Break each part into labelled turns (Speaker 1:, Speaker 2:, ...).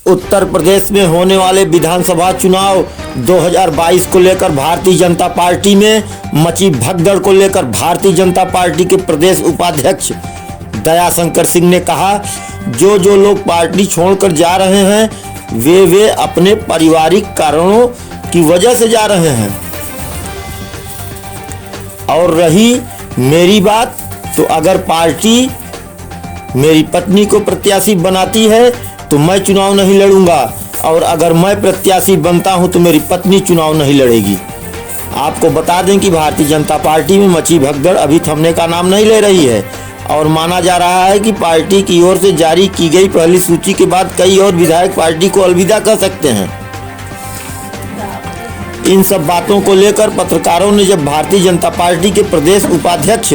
Speaker 1: उत्तर प्रदेश में होने वाले विधानसभा चुनाव 2022 को लेकर भारतीय जनता पार्टी में मची भगदड़ को लेकर भारतीय जनता पार्टी के प्रदेश उपाध्यक्ष दयाशंकर सिंह ने कहा, जो लोग पार्टी छोड़कर जा रहे हैं वे अपने पारिवारिक कारणों की वजह से जा रहे हैं। और रही मेरी बात, तो अगर पार्टी मेरी पत्नी को प्रत्याशी बनाती है तो मैं चुनाव नहीं लड़ूंगा, और अगर मैं प्रत्याशी बनता हूं तो मेरी पत्नी चुनाव नहीं लड़ेगी। आपको बता दें कि भारतीय जनता पार्टी में मची भगदड़ अभी थमने का नाम नहीं ले रही है और माना जा रहा है कि पार्टी की ओर से जारी की गई पहली सूची के बाद कई और विधायक पार्टी को अलविदा कर सकते हैं। इन सब बातों को लेकर पत्रकारों ने जब भारतीय जनता पार्टी के प्रदेश उपाध्यक्ष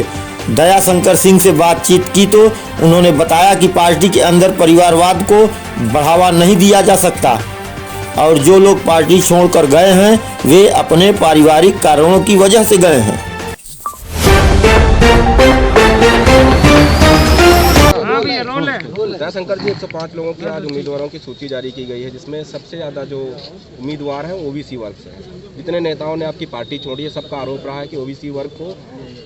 Speaker 1: दयाशंकर सिंह से बातचीत की तो उन्होंने बताया कि पार्टी के अंदर परिवारवाद को बढ़ावा नहीं दिया जा सकता और जो लोग पार्टी छोड़कर गए हैं वे अपने पारिवारिक कारणों की वजह से गए हैं।
Speaker 2: दयाशंकर जी, 105 लोगों की आज उम्मीदवारों की सूची जारी की गई है, जिसमें सबसे ज़्यादा जो उम्मीदवार हैं ओबीसी वर्ग से हैं। जितने नेताओं ने आपकी पार्टी छोड़ी है, सबका आरोप रहा है कि ओबीसी वर्ग को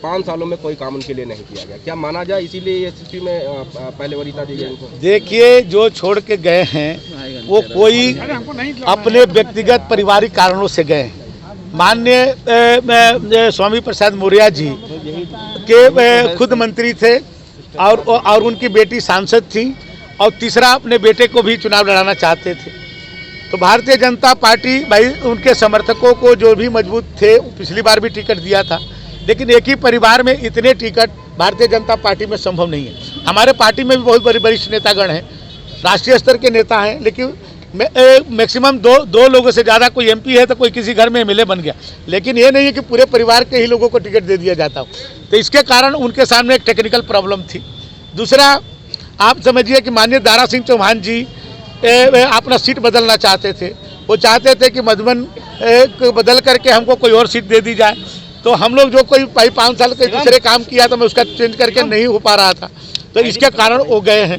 Speaker 2: 5 सालों में कोई काम उनके लिए नहीं किया गया। क्या माना जाए इसीलिए ये सूची में पहले वरीयता दी गई उनको?
Speaker 3: देखिए, जो छोड़ के गए हैं वो कोई अपने व्यक्तिगत पारिवारिक कारणों से गए हैं। माननीय स्वामी प्रसाद मौर्य जी के खुद मंत्री थे और उनकी बेटी सांसद थी और तीसरा अपने बेटे को भी चुनाव लड़ाना चाहते थे। तो भारतीय जनता पार्टी भाई उनके समर्थकों को जो भी मजबूत थे, पिछली बार भी टिकट दिया था, लेकिन एक ही परिवार में इतने टिकट भारतीय जनता पार्टी में संभव नहीं है। हमारे पार्टी में भी बहुत बड़े वरिष्ठ नेतागण हैं, राष्ट्रीय स्तर के नेता हैं, लेकिन मैक्सिमम दो लोगों से ज़्यादा कोई एमपी है तो कोई किसी घर में एमएलए बन गया, लेकिन ये नहीं है कि पूरे परिवार के ही लोगों को टिकट दे दिया जाता हो। तो इसके कारण उनके सामने एक टेक्निकल प्रॉब्लम थी। दूसरा, आप समझिए कि माननीय दारा सिंह चौहान जी अपना सीट बदलना चाहते थे। वो चाहते थे कि मधुबन को बदल करके हमको कोई और सीट दे दी जाए, तो हम लोग जो कोई 5 साल के दूसरे काम किया तो मैं उसका चेंज करके नहीं हो पा रहा था, तो इसके कारण वो गए हैं।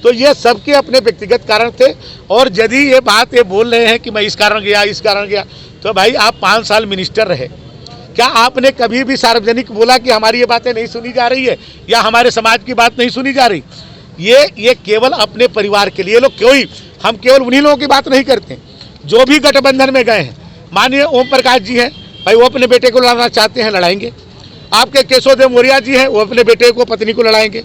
Speaker 3: तो ये सबके अपने व्यक्तिगत कारण थे। और यदि ये बात ये बोल रहे हैं कि मैं इस कारण गया, तो भाई आप 5 साल मिनिस्टर रहे, क्या आपने कभी भी सार्वजनिक बोला कि हमारी ये बातें नहीं सुनी जा रही है या हमारे समाज की बात नहीं सुनी जा रही? ये केवल अपने परिवार के लिए लोग, हम केवल उन्हीं लोगों की बात नहीं करते जो भी गठबंधन में गए हैं। माननीय ओम प्रकाश जी हैं, भाई वो अपने बेटे को लड़ाना चाहते हैं, लड़ाएंगे। आपके केशव देव मौर्य जी हैं, वो अपने बेटे को पत्नी को लड़ाएंगे।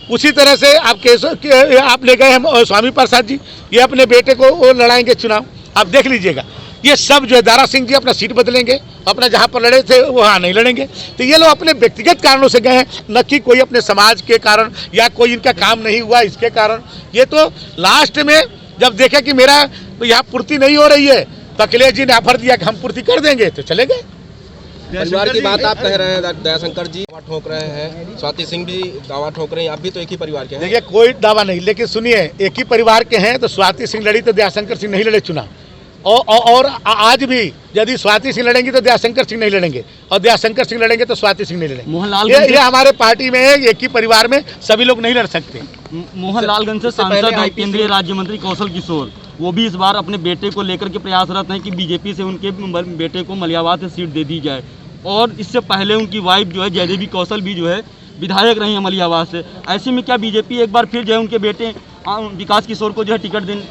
Speaker 3: उसी तरह से आप ले गए हैं स्वामी प्रसाद जी, ये अपने बेटे को लड़ाएंगे चुनाव। आप देख लीजिएगा, ये सब जो है दारा सिंह जी अपना सीट बदलेंगे, अपना जहाँ पर लड़े थे वहाँ नहीं लड़ेंगे। तो ये लोग अपने व्यक्तिगत कारणों से गए हैं, न कि कोई अपने समाज के कारण या कोई इनका काम नहीं हुआ इसके कारण। ये तो लास्ट में जब देखे कि मेरा यहाँ पूर्ति नहीं हो रही है तो अखिलेश जी ने ऑफर दिया कि हम पूर्ति कर देंगे, तो चले गए।
Speaker 2: परिवार की बात आप कह रहे हैं, दयाशंकर जी दावा ठोक रहे हैं, स्वाति सिंह भी दावा ठोक रहे हैं, आप भी तो एक ही परिवार के हैं।
Speaker 3: देखिए, कोई दावा नहीं, लेकिन सुनिए, एक ही परिवार के हैं तो स्वाति सिंह लड़ी तो दयाशंकर सिंह नहीं लड़े चुनाव। और आज भी यदि स्वाति सिंह लड़ेंगी तो दयाशंकर सिंह नहीं लड़ेंगे, और दयाशंकर सिंह लड़ेंगे तो स्वाति सिंह नहीं लड़ेंगे। मोहनलालगंज ये हमारे पार्टी में एक ही परिवार में सभी लोग नहीं लड़ सकते।
Speaker 4: मोहनलालगंज से सांसद हैं केंद्रीय राज्य मंत्री कौशल किशोर, वो भी इस बार अपने बेटे को लेकर के प्रयासरत हैं कि बीजेपी से उनके बेटे को मलियावाद से सीट दे दी जाए। और इससे पहले उनकी वाइफ जो है जयदेवी कौशल भी जो है विधायक रही है मलियावाद से। ऐसे में क्या बीजेपी एक बार फिर जो है उनके बेटे विकास किशोर को जो है टिकट दें?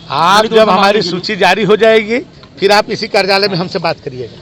Speaker 3: आप जब हमारी सूची जारी हो जाएगी फिर आप इसी कार्यालय में हमसे बात करिएगा।